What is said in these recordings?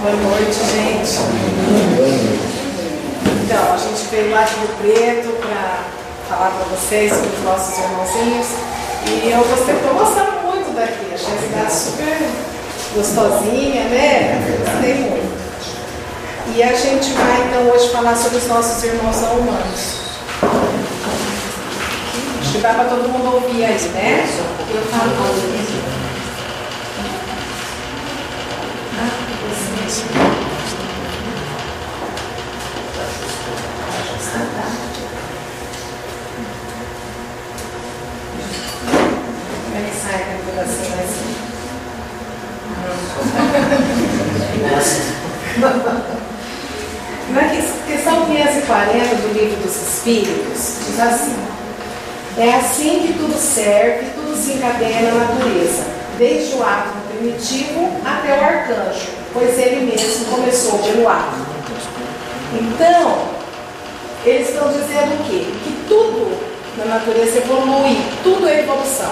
Boa noite, gente. Então, a gente veio lá de Rio Preto para falar para vocês sobre os nossos irmãozinhos. E eu estou gostando muito daqui. Achei a cidade super gostosinha, né? Gostei muito. E a gente vai, então, hoje falar sobre os nossos irmãos não humanos. Acho que dá para todo mundo ouvir aí, né? Eu falo com vocês. Como é que sai aquele pedacinho assim? Na questão 540 do Livro dos Espíritos, diz assim: é assim que tudo serve, tudo se encadeia na natureza, desde o átomo primitivo até o arcanjo, pois ele mesmo começou pelo átomo. Então, eles estão dizendo o quê? Que tudo na natureza evolui, tudo é evolução.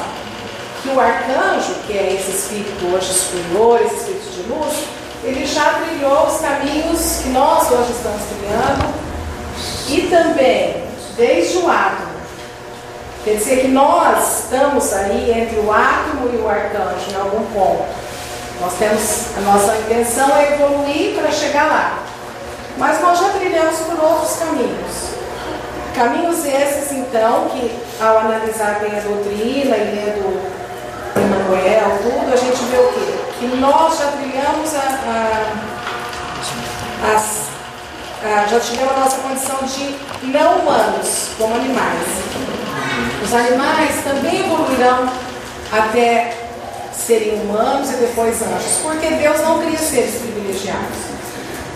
Que o arcanjo, que é esse espírito hoje superior, esse espírito de luz, ele já trilhou os caminhos que nós hoje estamos trilhando, e também desde o átomo. Quer dizer que nós estamos aí entre o átomo e o arcanjo em algum ponto. Nós temos, a nossa intenção é evoluir para chegar lá. Mas nós já trilhamos por outros caminhos. Caminhos esses, então, que ao analisar bem a doutrina e lendo Emmanuel, tudo, a gente vê o quê? Que nós já trilhamos já tivemos a nossa condição de não humanos, como animais. Os animais também evoluirão até serem humanos e depois anjos, porque Deus não cria seres privilegiados.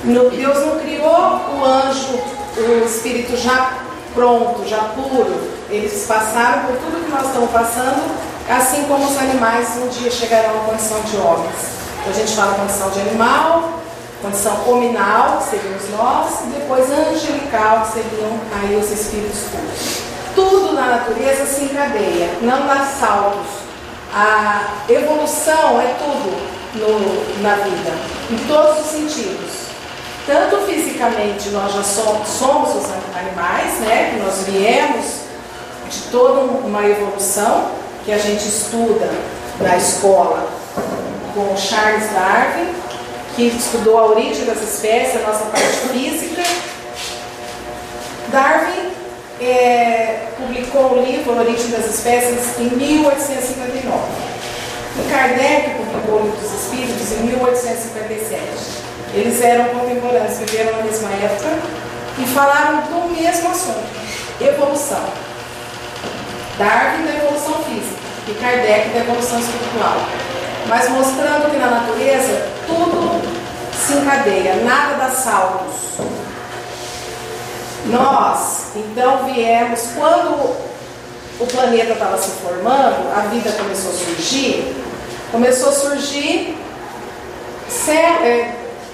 Deus não criou o anjo, o espírito já pronto, já puro. Eles passaram por tudo que nós estamos passando, assim como os animais um dia chegarão à condição de homens. Então a gente fala condição de animal, condição hominal, que seríamos nós, e depois angelical, que seriam aí os espíritos puros. Tudo na natureza se encadeia, não dá saltos. A evolução é tudo na vida, em todos os sentidos. Tanto fisicamente nós já somos os animais, né? Que nós viemos de toda uma evolução que a gente estuda na escola com Charles Darwin, que estudou a origem das espécies, a nossa parte física. Darwin publicou o livro A Origem das Espécies em 1859. E Kardec publicou o Livro dos Espíritos em 1857. Eles eram contemporâneos, viveram na mesma época e falaram do mesmo assunto, evolução. Darwin da evolução física e Kardec da evolução espiritual. Mas mostrando que na natureza tudo se encadeia, nada dá saltos. Nós, então, viemos, quando o planeta estava se formando, a vida começou a surgir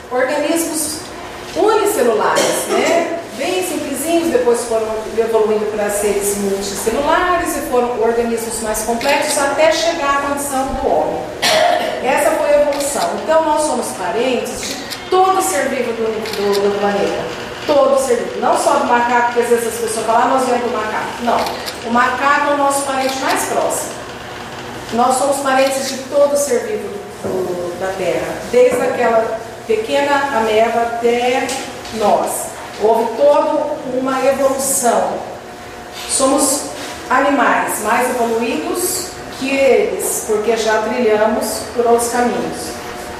organismos unicelulares, né? Bem simplesinhos, depois foram evoluindo para seres multicelulares e foram organismos mais complexos até chegar à condição do homem. Essa foi a evolução. Então nós somos parentes de todo ser vivo do planeta. Todo ser vivo. Não só do macaco, porque às vezes as pessoas falam, nós viemos do macaco. Não. O macaco é o nosso parente mais próximo. Nós somos parentes de todo ser vivo da Terra. Desde aquela pequena ameba até nós. Houve toda uma evolução. Somos animais mais evoluídos que eles, porque já trilhamos por outros caminhos.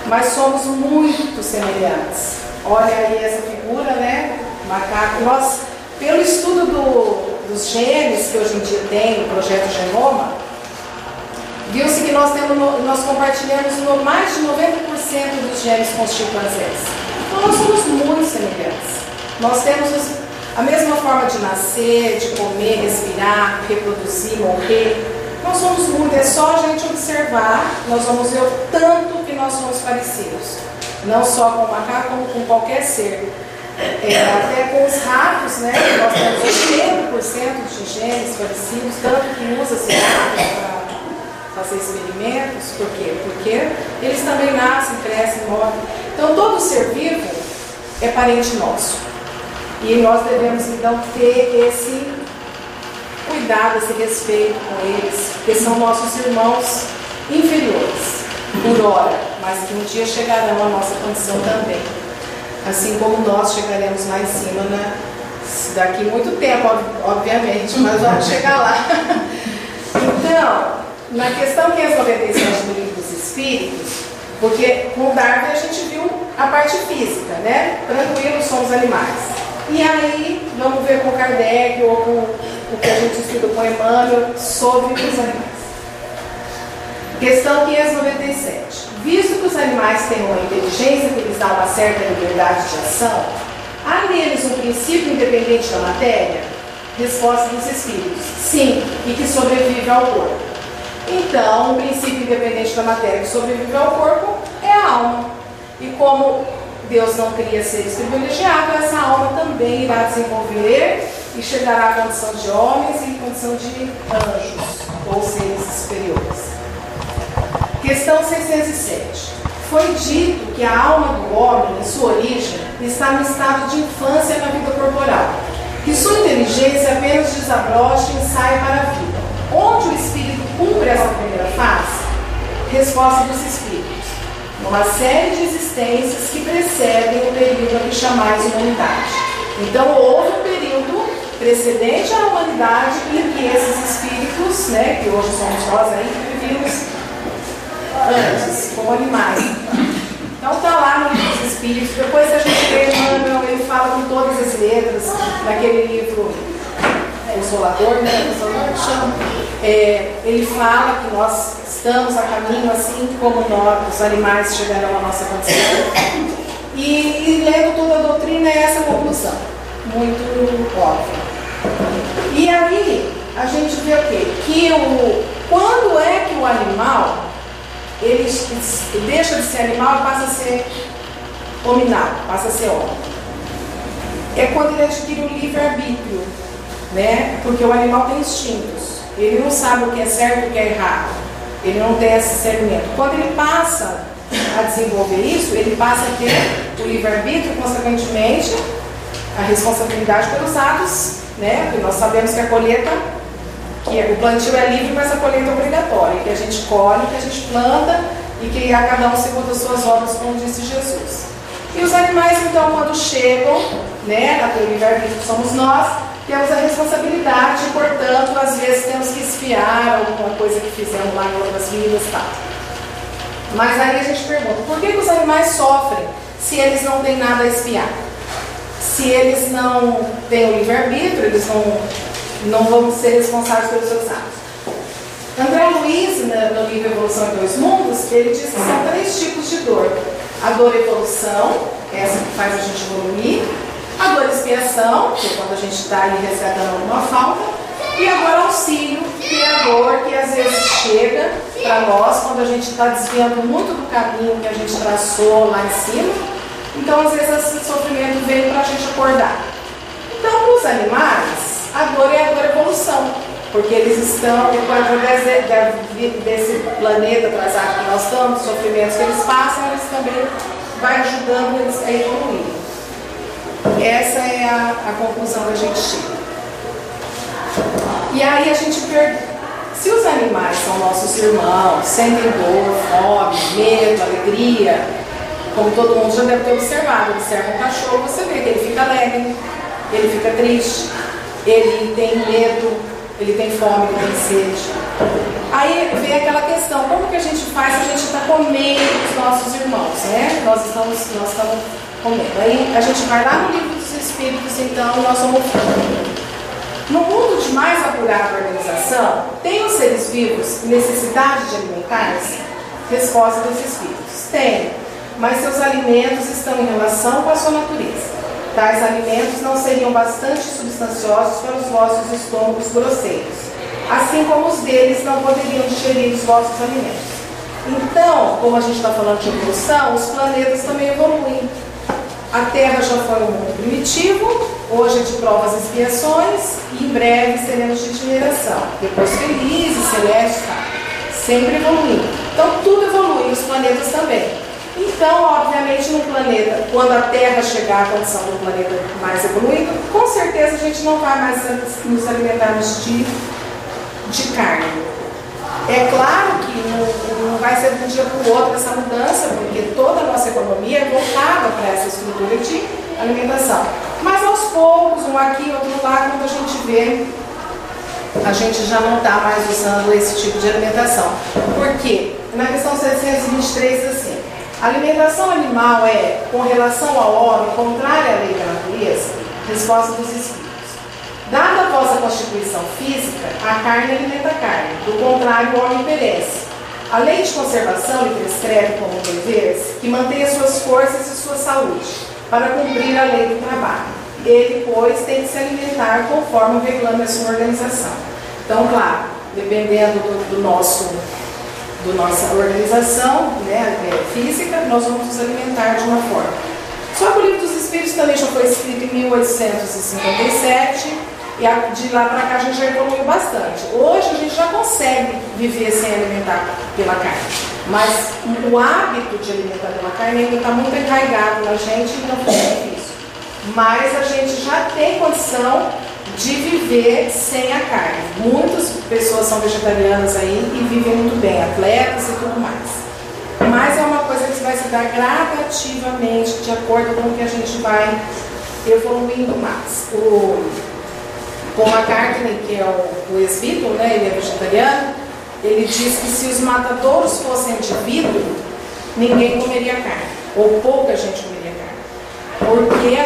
Mas somos muito semelhantes. Olha aí essa figura, né? Macaco. Nós, pelo estudo dos genes que hoje em dia tem no projeto Genoma, viu-se que nós compartilhamos mais de 90% dos genes com os chimpanzés. Então nós somos muito semelhantes. Nós temos a mesma forma de nascer, de comer, respirar, reproduzir, morrer. Nós somos muito, é só a gente observar, nós vamos ver o tanto que nós somos parecidos. Não só com o macaco, como com qualquer ser. Até com os ratos, né? Nós temos 80% de genes parecidos, tanto que usa-se ratos para fazer experimentos. Por quê? Porque eles também nascem, crescem, morrem. Então, todo ser vivo é parente nosso. E nós devemos, então, ter esse cuidado, esse respeito com eles, porque são nossos irmãos inferiores, por hora, mas que um dia chegarão à nossa condição também. Assim como nós chegaremos lá em cima, daqui muito tempo, obviamente, mas vamos chegar lá. Então, na questão 597 do Livro dos Espíritos, porque com Darwin a gente viu a parte física, né? Tranquilo, somos animais. E aí, vamos ver com Kardec ou com o que a gente estuda com Emmanuel sobre os animais. Questão 597. Visto que os animais têm uma inteligência que lhes dá uma certa liberdade de ação, há neles um princípio independente da matéria? Resposta dos Espíritos: sim, e que sobrevive ao corpo. Então, o princípio independente da matéria que sobrevive ao corpo é a alma. E como Deus não cria seres privilegiados, essa alma também irá desenvolver e chegará à condição de homens e condição de anjos, ou seres superiores. Questão 607. Foi dito que a alma do homem, em sua origem, está no estado de infância na vida corporal, que sua inteligência apenas desabrocha e sai para a vida. Onde o espírito cumpre essa primeira fase? Resposta dos Espíritos: numa série de existências que precedem o período a que chamais humanidade. Então, houve um período precedente à humanidade em que esses espíritos, né, que hoje somos nós aí, vivimos antes, como animais. Então está lá no Livro dos Espíritos. Depois a gente vê Emmanuel, ele fala com todas as letras, naquele livro Consolador, né? Consolador que chama. Ele fala que nós estamos a caminho, assim como nós, os animais chegarão à nossa condição. E lendo toda a doutrina é essa conclusão, muito óbvia. E aí a gente vê o quê? Quando é que o animal ele deixa de ser animal e passa a ser hominal, passa a ser homem? É quando ele adquire o livre-arbítrio, né? Porque o animal tem instintos, ele não sabe o que é certo e o que é errado, ele não tem esse discernimento. Quando ele passa a desenvolver isso, ele passa a ter o livre-arbítrio, consequentemente a responsabilidade pelos atos, né? Porque nós sabemos que a colheita, o plantio é livre, mas a colheita é obrigatória, que a gente colhe, que a gente planta e que a cada um segundo as suas obras, como disse Jesus. E os animais, então, quando chegam, né, a ter o livre-arbítrio, que somos nós, temos a responsabilidade, portanto, às vezes temos que espiar alguma coisa que fizemos lá em outras vidas e tal. Mas aí a gente pergunta, por que os animais sofrem se eles não têm nada a espiar? Se eles não têm o livre-arbítrio, eles não vão ser responsáveis pelos seus atos. André Luiz, no livro Evolução em Dois Mundos, ele diz que são 3 tipos de dor. A dor evolução, essa que faz a gente evoluir. A dor expiação, que é quando a gente está ali resgatando alguma falta. E a dor auxílio, que é a dor que às vezes chega para nós quando a gente está desviando muito do caminho que a gente traçou lá em cima. Então, às vezes, esse sofrimento veio para a gente acordar. Então, para os animais, a dor é a dor evolução, porque eles estão, através desse planeta atrasado que nós estamos, dos sofrimentos que eles passam, eles também vai ajudando eles a evoluir. Essa é a conclusão que a gente chega. E aí a gente pergunta, se os animais são nossos irmãos, sentem dor, fome, medo, alegria, como todo mundo já deve ter observado, observa um cachorro, você vê que ele fica alegre, ele fica triste, ele tem medo, ele tem fome, ele tem sede. Aí vem aquela questão, como que a gente faz se a gente está comendo os nossos irmãos, né? Nós estamos comendo. Aí a gente vai lá no Livro dos Espíritos, então, nós somos... No mundo de mais apurada organização, tem os seres vivos necessidade de alimentar-se? Resposta dos Espíritos: tem, mas seus alimentos estão em relação com a sua natureza. Tais alimentos não seriam bastante substanciosos para os vossos estômagos grosseiros, assim como os deles não poderiam digerir os vossos alimentos. Então, como a gente está falando de evolução, os planetas também evoluem. A Terra já foi um mundo primitivo, hoje é de provas e expiações, e em breve seremos de regeneração. Depois felizes, celestes, tá? Sempre evoluindo. Então tudo evolui, os planetas também. Então, obviamente, no planeta, quando a Terra chegar à condição do planeta mais evoluído, com certeza a gente não vai mais nos alimentarmos de carne. É claro que não vai ser de um dia para o outro essa mudança, porque toda a nossa economia é voltada para essa estrutura de alimentação. Mas aos poucos, um aqui, outro lá, quando a gente vê, a gente já não está mais usando esse tipo de alimentação. Por quê? Na questão 723 diz assim: a alimentação animal é, com relação ao homem, contrária à lei da natureza? Resposta dos espíritos. Dada a vossa constituição física, a carne alimenta a carne, do contrário o homem perece. A lei de conservação lhe prescreve como dever que mantenha suas forças e sua saúde, para cumprir a lei do trabalho. Ele, pois, tem que se alimentar conforme o reclame a sua organização. Então, claro, dependendo do nossa organização, né, física, nós vamos nos alimentar de uma forma. Só que o Livro dos Espíritos também já foi escrito em 1857, e de lá para cá a gente já evoluiu bastante. Hoje a gente já consegue viver sem alimentar pela carne, mas o hábito de alimentar pela carne ainda está muito enraizado na gente e não é difícil. Mas a gente já tem condição de viver sem a carne. Muitas pessoas são vegetarianas aí e vivem muito bem, atletas e tudo mais. Mas é uma coisa que vai se dar gradativamente, de acordo com o que a gente vai evoluindo mais. Paul McCartney, que é o ex-Beatle, né, ele é vegetariano, ele diz que se os matadouros fossem indivíduos, ninguém comeria carne, ou pouca gente comeria carne. Porque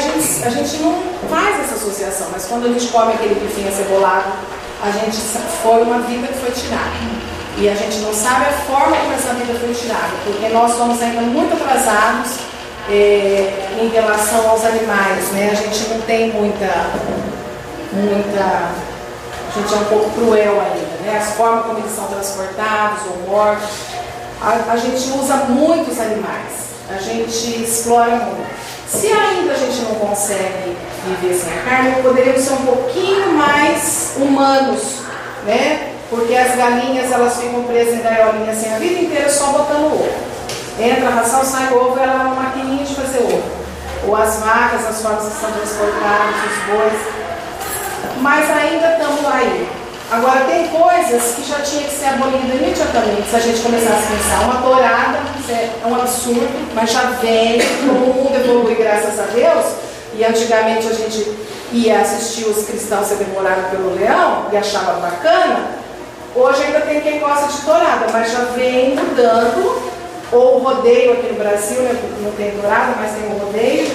a gente não faz essa associação, mas quando a gente come aquele bifinho acebolado, a gente foi uma vida que foi tirada. E a gente não sabe a forma como essa vida foi tirada, porque nós somos ainda muito atrasados em relação aos animais, né? A gente não tem muita, a gente é um pouco cruel ainda, né? As formas como eles são transportados ou mortos, a gente usa muitos animais, a gente explora muito. Se ainda a gente não consegue viver sem a carne, poderíamos ser um pouquinho mais humanos, né? Porque as galinhas, elas ficam presas em gaiolinha assim a vida inteira só botando ovo. Entra a ração, sai o ovo, ela é uma maquininha de fazer ovo. Ou as vacas, as formas que são transportadas, os bois. Mas ainda estamos aí. Agora, tem coisas que já tinha que ser abolida imediatamente, se a gente começasse a pensar. Uma tourada é um absurdo, mas já vem, como o mundo evolui, graças a Deus, e antigamente a gente ia assistir os cristãos ser devorados pelo leão e achava bacana. Hoje ainda tem quem gosta de tourada, mas já vem mudando. Ou o rodeio aqui no Brasil, né? Não tem tourada, mas tem o rodeio.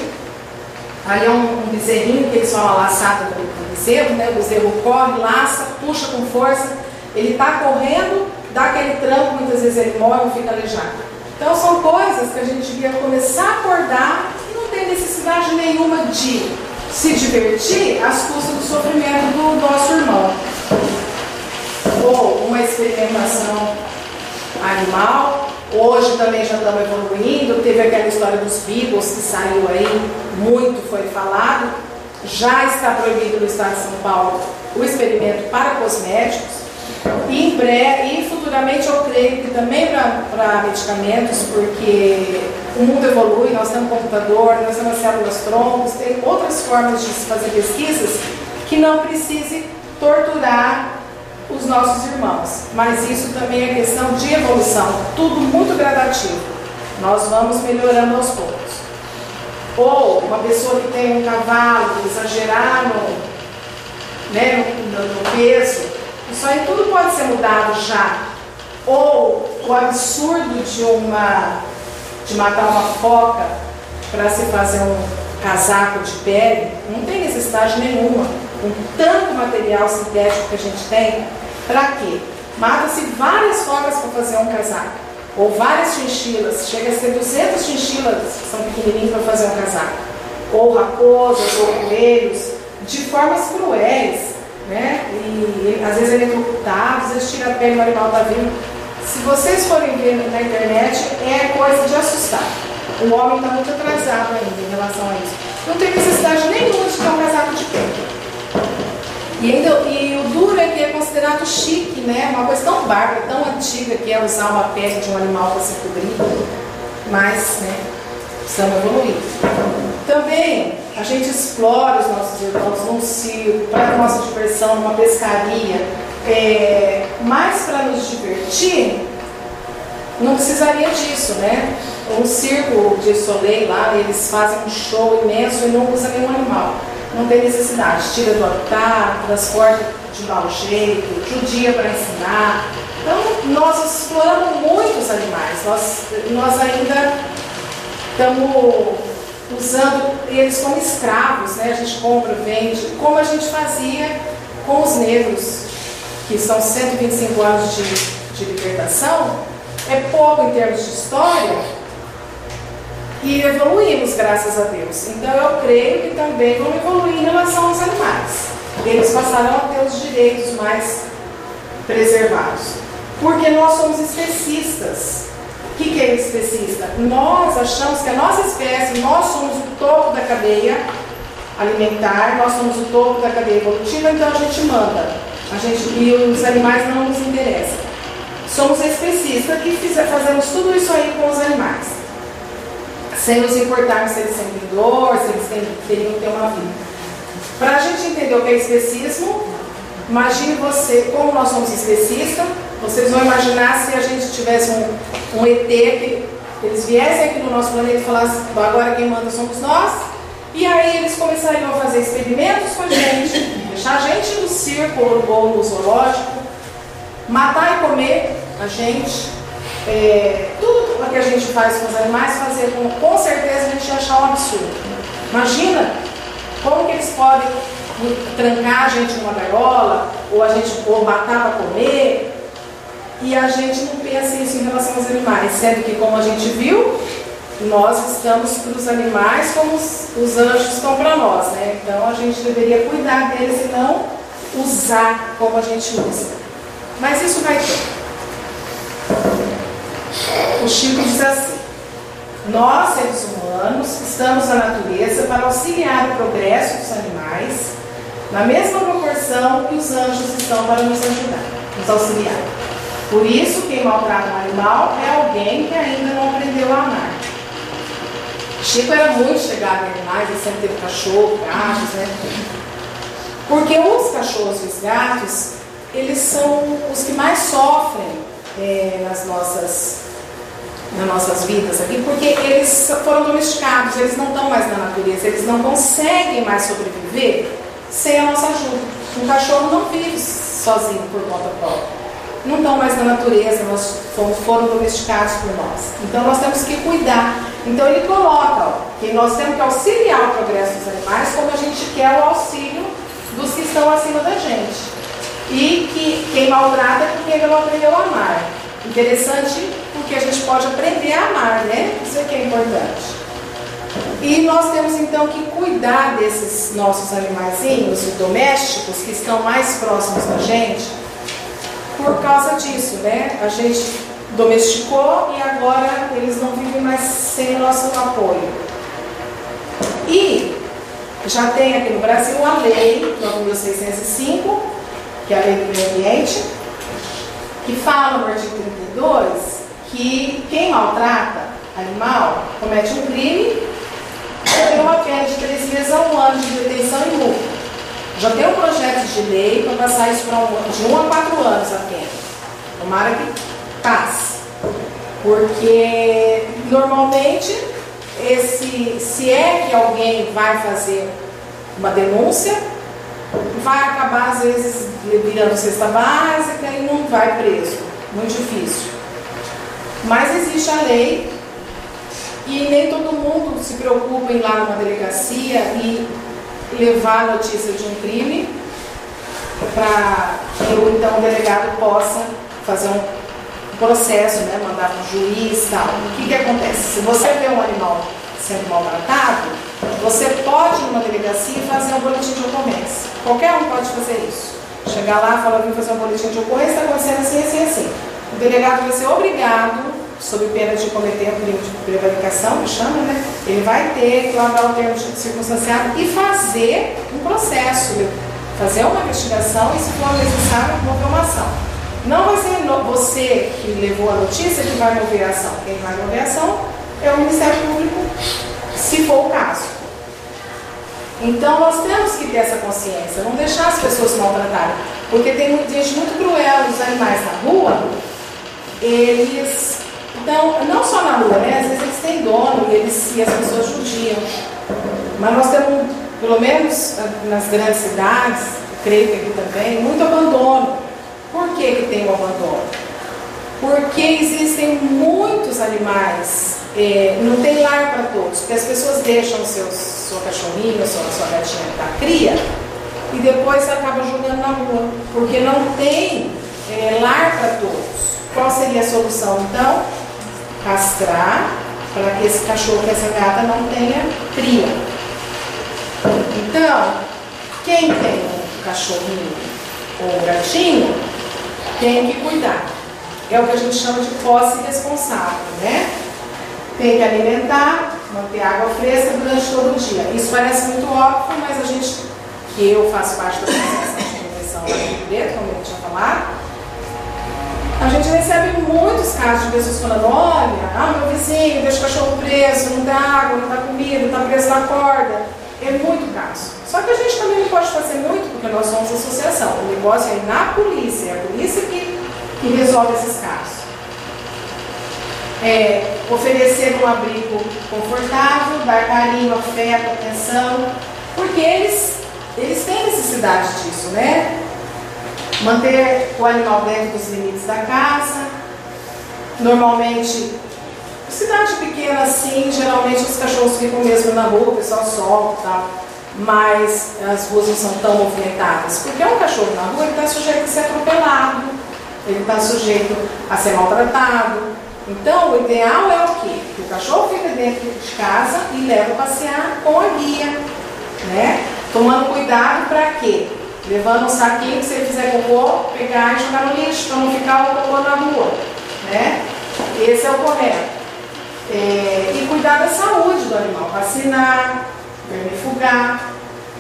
Ali é um bezerrinho que eles falam a laçada do bezerro, né? O bezerro corre, laça, puxa com força. Ele está correndo, dá aquele tranco, muitas vezes ele morre ou fica aleijado. Então são coisas que a gente devia começar a acordar e não tem necessidade nenhuma de se divertir às custas do sofrimento do nosso irmão. Ou uma experimentação animal. Hoje também já estamos evoluindo. Teve aquela história dos Beagles que saiu aí, muito foi falado. Já está proibido no estado de São Paulo o experimento para cosméticos. E futuramente eu creio que também para medicamentos, porque o mundo evolui, nós temos computador, nós temos células troncos, tem outras formas de se fazer pesquisas que não precise torturar os nossos irmãos. Mas isso também é questão de evolução, tudo muito gradativo. Nós vamos melhorando aos poucos. Ou uma pessoa que tem um cavalo, exagerar no peso, isso aí tudo pode ser mudado já. Ou o absurdo de matar uma foca para se fazer um casaco de pele, não tem necessidade nenhuma. Com tanto material sintético que a gente tem, para quê? Mata-se várias focas para fazer um casaco. Ou várias chinchilas, chega a ser 200 chinchilas que são pequenininhos para fazer um casaco. Ou raposas, ou coelhos, de formas cruéis, né? E às vezes eletrocutados, eles tiram a pele, o animal está vivo. Se vocês forem ver na internet, é coisa de assustar. O homem está muito atrasado ainda em relação a isso. Não tem necessidade nenhuma de ter um casaco de pele. E o duro é que é considerado chique, né? Uma coisa tão bárbara, tão antiga, que é usar uma pele de um animal para se cobrir. mas, né, precisamos evoluir. Também a gente explora os nossos irmãos num circo, para nossa diversão, numa pescaria, mais para nos divertir, não precisaria disso, né? Um circo de Soleil lá, eles fazem um show imenso e não usa nenhum animal. Não tem necessidade, tira do habitat, transporta de mau jeito, judia para ensinar. Então, nós exploramos muito os animais, nós ainda estamos usando eles como escravos, né? A gente compra, vende, como a gente fazia com os negros, que são 125 anos de libertação, é pouco em termos de história, e evoluímos, graças a Deus. Então eu creio que também vamos evoluir em relação aos animais. Eles passarão a ter os direitos mais preservados. Porque nós somos especistas. O que é especista? Nós achamos que a nossa espécie, nós somos o topo da cadeia alimentar, nós somos o topo da cadeia evolutiva, então a gente manda. E os animais não nos interessam. Somos especistas que fazemos tudo isso aí com os animais, sem nos importarmos se eles sentem dor, se eles teriam que ter uma vida. Para a gente entender o que é especismo, imagine você, como nós somos especistas, vocês vão imaginar se a gente tivesse um ET, que eles viessem aqui no nosso planeta e falassem, agora quem manda somos nós, e aí eles começariam a fazer experimentos com a gente, deixar a gente no circo ou no zoológico, matar e comer a gente, tudo o que a gente faz com os animais, fazer com certeza a gente ia achar um absurdo. Imagina como que eles podem trancar a gente numa gaiola, ou matar para comer, e a gente não pensa isso em relação aos animais, sendo que, como a gente viu, nós estamos para os animais como os anjos estão para nós, né? Então a gente deveria cuidar deles e não usar como a gente usa. Mas isso vai ter. O Chico diz assim: nós, seres humanos, estamos na natureza para auxiliar o progresso dos animais, na mesma proporção que os anjos estão para nos ajudar, nos auxiliar. Por isso, quem maltrata um animal é alguém que ainda não aprendeu a amar. Chico era muito chegado em animais, ele sempre teve cachorro, gatos, né? Porque os cachorros e os gatos, eles são os que mais sofrem nas nossas vidas aqui, porque eles foram domesticados, eles não estão mais na natureza, eles não conseguem mais sobreviver sem a nossa ajuda. Um cachorro não vive sozinho por conta própria. Não estão mais na natureza, foram domesticados por nós. Então nós temos que cuidar. Então ele coloca que nós temos que auxiliar o progresso dos animais como a gente quer o auxílio dos que estão acima da gente. E que quem maltrata é porque ele não aprendeu a amar. Interessante, porque a gente pode aprender a amar, né? Isso é que é importante. E nós temos então que cuidar desses nossos animaizinhos domésticos que estão mais próximos da gente, por causa disso, né? A gente domesticou e agora eles não vivem mais sem nosso apoio. E já tem aqui no Brasil a lei 9.605, que é a lei do meio ambiente, que fala no artigo 32 que quem maltrata animal comete um crime e tem uma pena de 3 meses a 1 ano de detenção e multa. Já tem um projeto de lei para passar isso de 1 a 4 anos a pena. Tomara que passe. Porque normalmente, se é que alguém vai fazer uma denúncia, vai acabar às vezes virando cesta básica e não vai preso. Muito difícil. Mas existe a lei e nem todo mundo se preocupa em ir lá numa delegacia e levar a notícia de um crime para que então o delegado possa fazer um processo, né, mandar para o juiz e tal. O que acontece? Se você vê um animal sendo maltratado, você pode ir numa delegacia e fazer um boletim de ocorrência. Qualquer um pode fazer isso. Chegar lá e falar, vim fazer um boletim de ocorrência, está acontecendo assim, assim, assim. O delegado vai ser obrigado, sob pena de cometer um crime de prevaricação, que chama, né? Ele vai ter que lavar o termo circunstanciado e fazer um processo, fazer uma investigação e, se for necessário, mover uma ação. Não vai ser você que levou a notícia que vai mover a ação. Quem vai mover a ação é o Ministério Público, se for o caso. Então nós temos que ter essa consciência, não deixar as pessoas se maltratarem, porque tem gente muito cruel, os animais na rua, eles, então, não só na rua, né? Às vezes eles têm dono e as pessoas judiam, mas nós temos, pelo menos nas grandes cidades, creio que aqui também, muito abandono. Por que que tem o abandono? Porque existem muitos animais, não tem lar para todos, porque as pessoas deixam sua cachorrinha, sua gatinha da cria e depois acaba jogando na rua, porque não tem lar para todos. Qual seria a solução então? Castrar para que esse cachorro, que essa gata não tenha cria. Então, quem tem um cachorrinho ou um gatinho tem que cuidar. É o que a gente chama de posse responsável, né? Tem que alimentar, manter água fresca durante todo o dia. Isso parece muito óbvio, mas a gente, que eu faço parte da Associação de Proteção do Rio Preto, como eu tinha falado, a gente recebe muitos casos de pessoas falando: olha, meu vizinho deixa o cachorro preso, não dá água, não dá comida, não está preso na corda. É muito caso. Só que a gente também não pode fazer muito, porque nós somos associação. O negócio é na polícia, é a polícia que resolve esses casos. Oferecer um abrigo confortável, dar carinho, afeto, atenção, porque eles têm necessidade disso, né? Manter o animal dentro dos limites da casa. Normalmente, cidade pequena assim, geralmente os cachorros ficam mesmo na rua, o pessoal solta e tal, mas as ruas não são tão movimentadas, porque um cachorro na rua ele está sujeito a ser atropelado, ele está sujeito a ser maltratado. Então o ideal é o quê? Que o cachorro fica dentro de casa e leva a passear com a guia, né? Tomando cuidado para quê? Levando um saquinho que se ele fizer cocô, pegar e jogar no lixo, para não ficar o cocô na rua, né? Esse é o correto. E cuidar da saúde do animal, vacinar, vermifugar,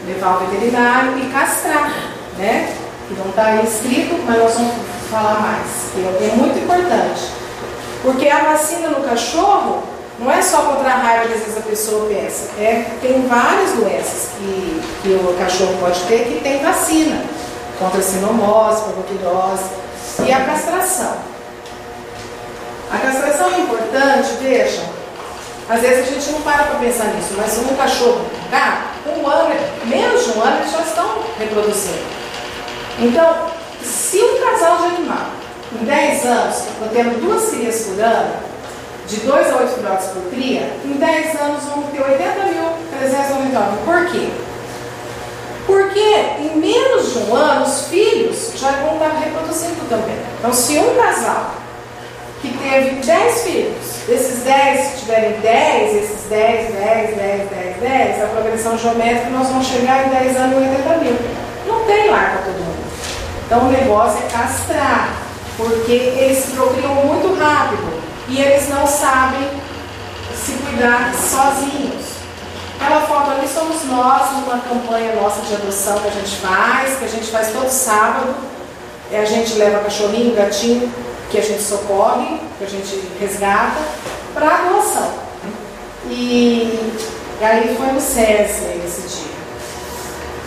levar ao veterinário e castrar, né? Que não está aí escrito, mas nós vamos falar mais, que é muito importante. Porque a vacina no cachorro não é só contra a raiva que às vezes a pessoa pensa. Tem várias doenças que o cachorro pode ter que tem vacina. Contra a sinomose, parvovirose e a castração. A castração é importante, vejam. Às vezes a gente não para pensar nisso, mas um cachorro, menos de um ano, eles já estão reproduzindo. Então, se um casal de animal, em 10 anos, tendo 2 crias por ano, de 2 a 8 filhotes por cria, em 10 anos vamos ter 80.399. Por quê? Porque em menos de um ano, os filhos já vão estar reproduzindo também. Então, se um casal que teve 10 filhos, desses 10, se tiverem 10, esses 10, a progressão geométrica, nós vamos chegar em 10 anos em 80 mil. Não tem lar para todo mundo. Então o negócio é castrar, porque eles procriam muito rápido e eles não sabem se cuidar sozinhos. Aquela foto ali somos nós, numa campanha nossa de adoção que a gente faz todo sábado. A gente leva cachorrinho, gatinho, que a gente socorre, que a gente resgata, para doação. E aí foi no SESI esse dia,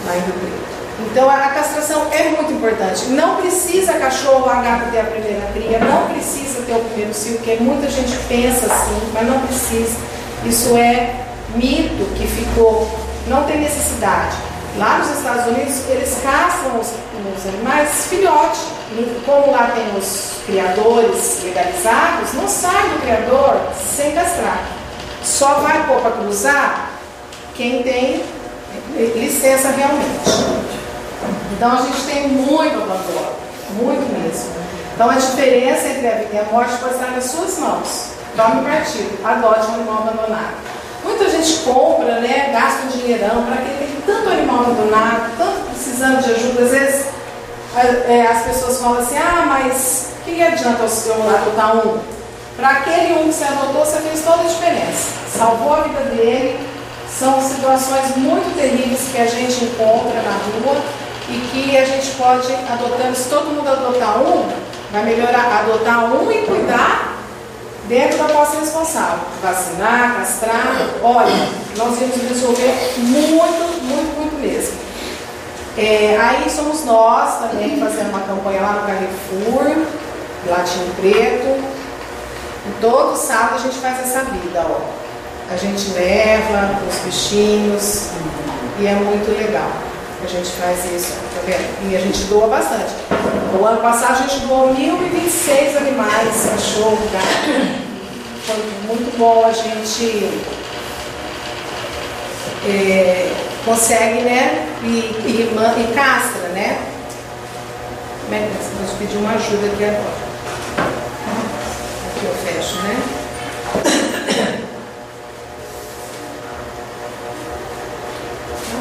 lá em Rio Preto. Então a castração é muito importante. Não precisa cachorro, a gata ter a primeira cria, não precisa ter o primeiro cio, porque muita gente pensa assim, mas não precisa. Isso é mito que ficou, não tem necessidade. Lá nos Estados Unidos, eles castram os animais filhote. Como lá tem os criadores legalizados, não sai do criador sem castrar. Só vai pôr para cruzar quem tem licença realmente. Então a gente tem muito abandono, muito mesmo. Então a diferença entre a vida e a morte pode estar nas suas mãos. Tome partido, adote um animal abandonado. Muita gente compra, né, gasta um dinheirão para quem tem tanto animal abandonado, tanto precisando de ajuda. Às vezes as pessoas falam assim: mas o que adianta eu adotar um? Para aquele um que você adotou, você fez toda a diferença. Salvou a vida dele. São situações muito terríveis que a gente encontra na rua e que a gente pode, adotando, se todo mundo adotar um, vai melhorar, adotar um e cuidar dentro da posse responsável, vacinar, castrar, olha, nós íamos resolver muito mesmo. Aí somos nós também fazendo uma campanha lá no Carrefour, Latinho Preto, e todo sábado a gente faz essa vida, ó. A gente leva os bichinhos e é muito legal. A gente faz isso, tá vendo? E a gente doa bastante. O ano passado a gente doou 1.026 animais, cachorro, gato. Foi muito bom, a gente consegue, né? E castra, né? Vamos pedir uma ajuda aqui agora. Aqui eu fecho, né?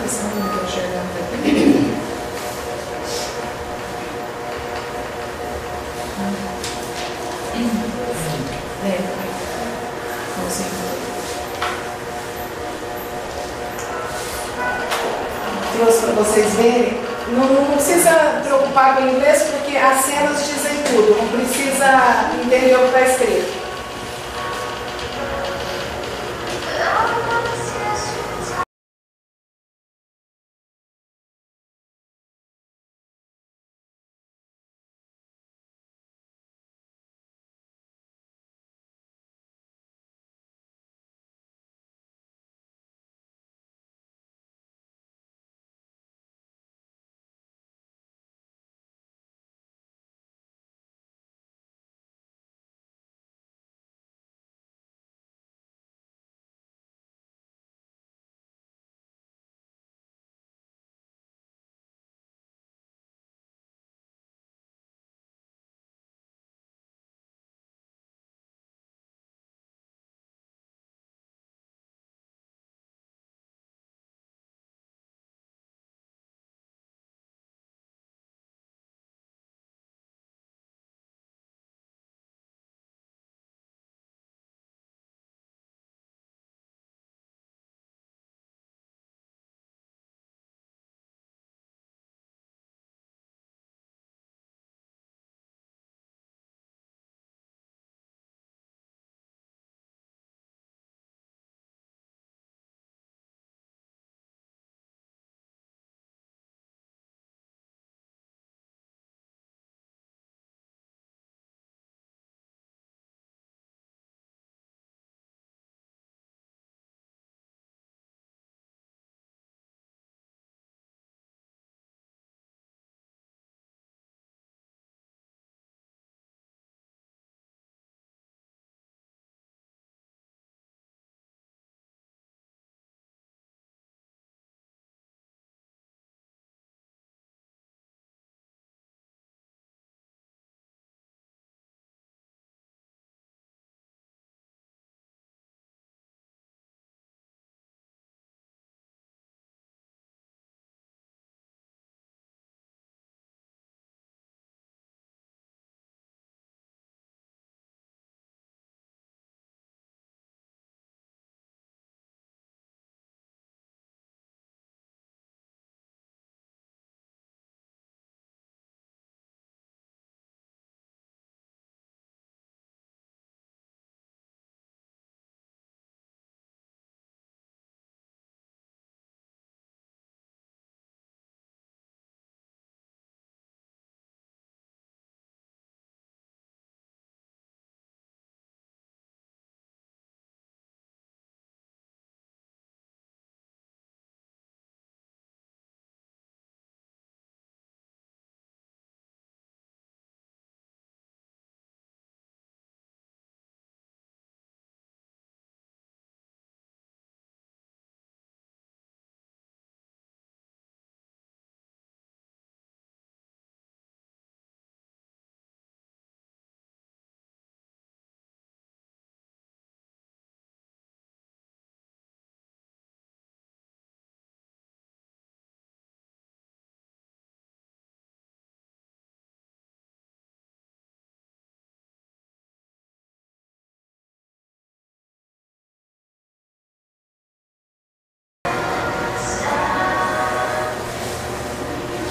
Essa não estou enxergando aqui. Trouxe para vocês verem. Não precisa preocupar com o inglês, porque as cenas dizem tudo. Não precisa entender o que está escrito.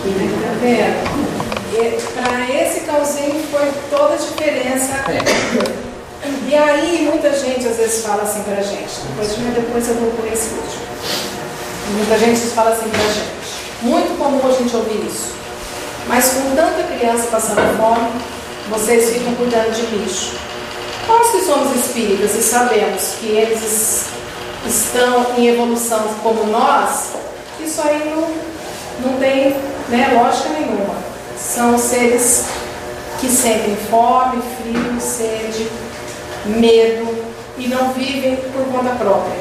Tá vendo? Para esse calzinho foi toda a diferença. E aí muita gente às vezes fala assim pra gente, depois eu vou por esse vídeo. Muita gente fala assim pra gente, muito comum a gente ouvir isso. Mas com tanta criança passando fome, vocês ficam cuidando de bicho. Nós que somos espíritas e sabemos que eles estão em evolução como nós, isso aí não tem, né, lógica nenhuma. São seres que sentem fome, frio, sede, medo e não vivem por conta própria.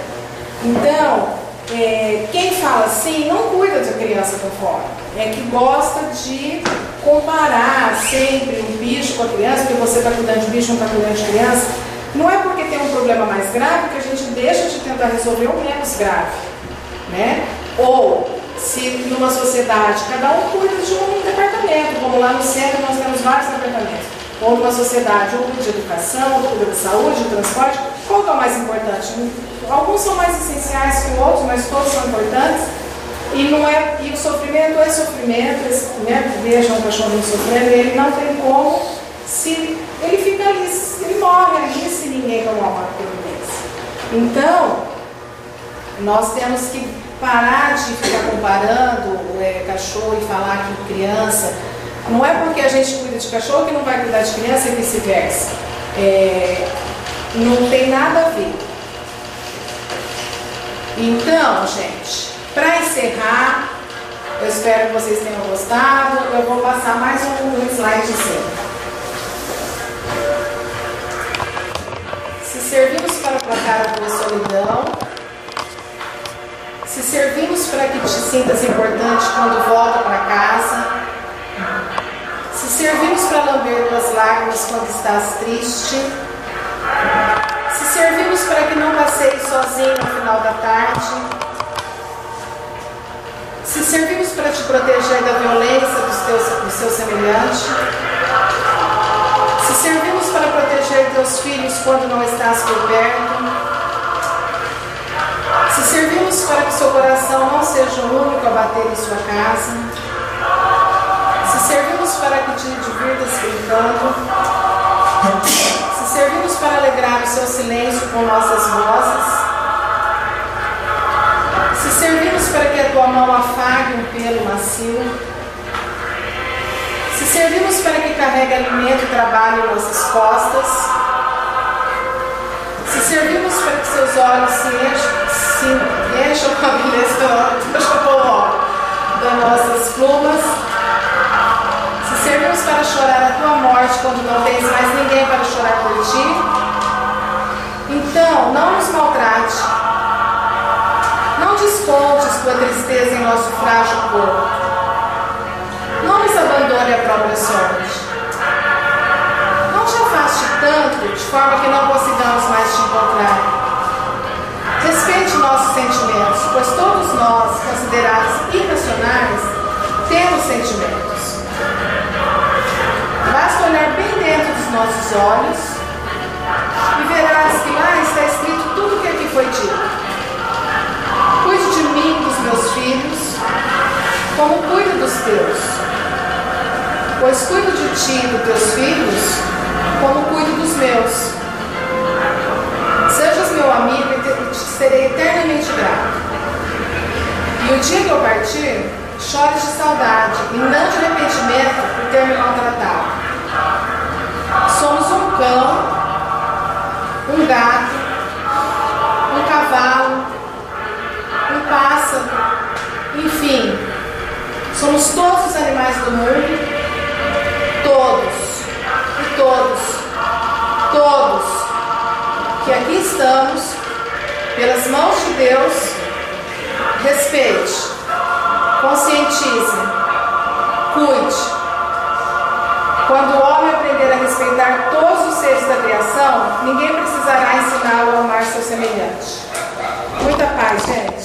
Então, quem fala assim não cuida de criança com fome, é que gosta de comparar sempre um bicho com a criança, porque você está cuidando de bicho, não está cuidando de criança. Não é porque tem um problema mais grave que a gente deixa de tentar resolver o menos grave, né? Ou se numa sociedade cada um cuida de um departamento, como lá no centro nós temos vários departamentos, ou numa sociedade, ou cuida de educação, ou cuida de saúde, de transporte, qual que é o mais importante? Alguns são mais essenciais que outros, mas todos são importantes. E o sofrimento é sofrimento, né? Vejam um cachorrinho sofrendo, ele não tem como, se ele fica ali, ele morre ali se ninguém tomar uma providência. Então, nós temos que parar de ficar comparando cachorro e falar que criança. Não é porque a gente cuida de cachorro que não vai cuidar de criança e vice-versa. Não tem nada a ver. Então, gente, para encerrar, eu espero que vocês tenham gostado. Eu vou passar mais um slidezinho. Se servimos para aplacar a tua solidão, se servimos para que te sintas importante quando volta para casa, se servimos para lamber tuas lágrimas quando estás triste, se servimos para que não passeie sozinho no final da tarde, se servimos para te proteger da violência do seu semelhante, se servimos para proteger teus filhos quando não estás por perto, se servimos para que seu coração não seja o único a bater em sua casa, se servimos para que te divirtas brincando, se servimos para alegrar o seu silêncio com nossas vozes, se servimos para que a tua mão afague um pelo macio, se servimos para que carregue alimento e trabalho em nossas costas, se servimos para que seus olhos se encham com a beleza das nossas plumas, se servimos para chorar a tua morte quando não tens mais ninguém para chorar por ti, então não nos maltrate, não descontes tua tristeza em nosso frágil corpo, não nos abandone a própria sorte, não te afaste tanto de forma que não consigamos mais te encontrar. Respeite nossos sentimentos, pois todos nós, considerados irracionais, temos sentimentos. Basta olhar bem dentro dos nossos olhos e verás que lá está escrito tudo o que aqui foi dito. Cuide de mim e dos meus filhos, como cuido dos teus. Pois cuido de ti e dos teus filhos, como cuido dos meus. Sejas meu amigo e te serei eternamente grato. E o dia que eu partir, chores de saudade e não de arrependimento por ter me maltratado. Somos um cão, um gato, um cavalo, um pássaro, enfim, somos todos os animais do mundo, todos, e todos, que aqui estamos, pelas mãos de Deus. Respeite, conscientize, cuide. Quando o homem aprender a respeitar todos os seres da criação, ninguém precisará ensiná-lo a amar seu semelhante. Muita paz, gente.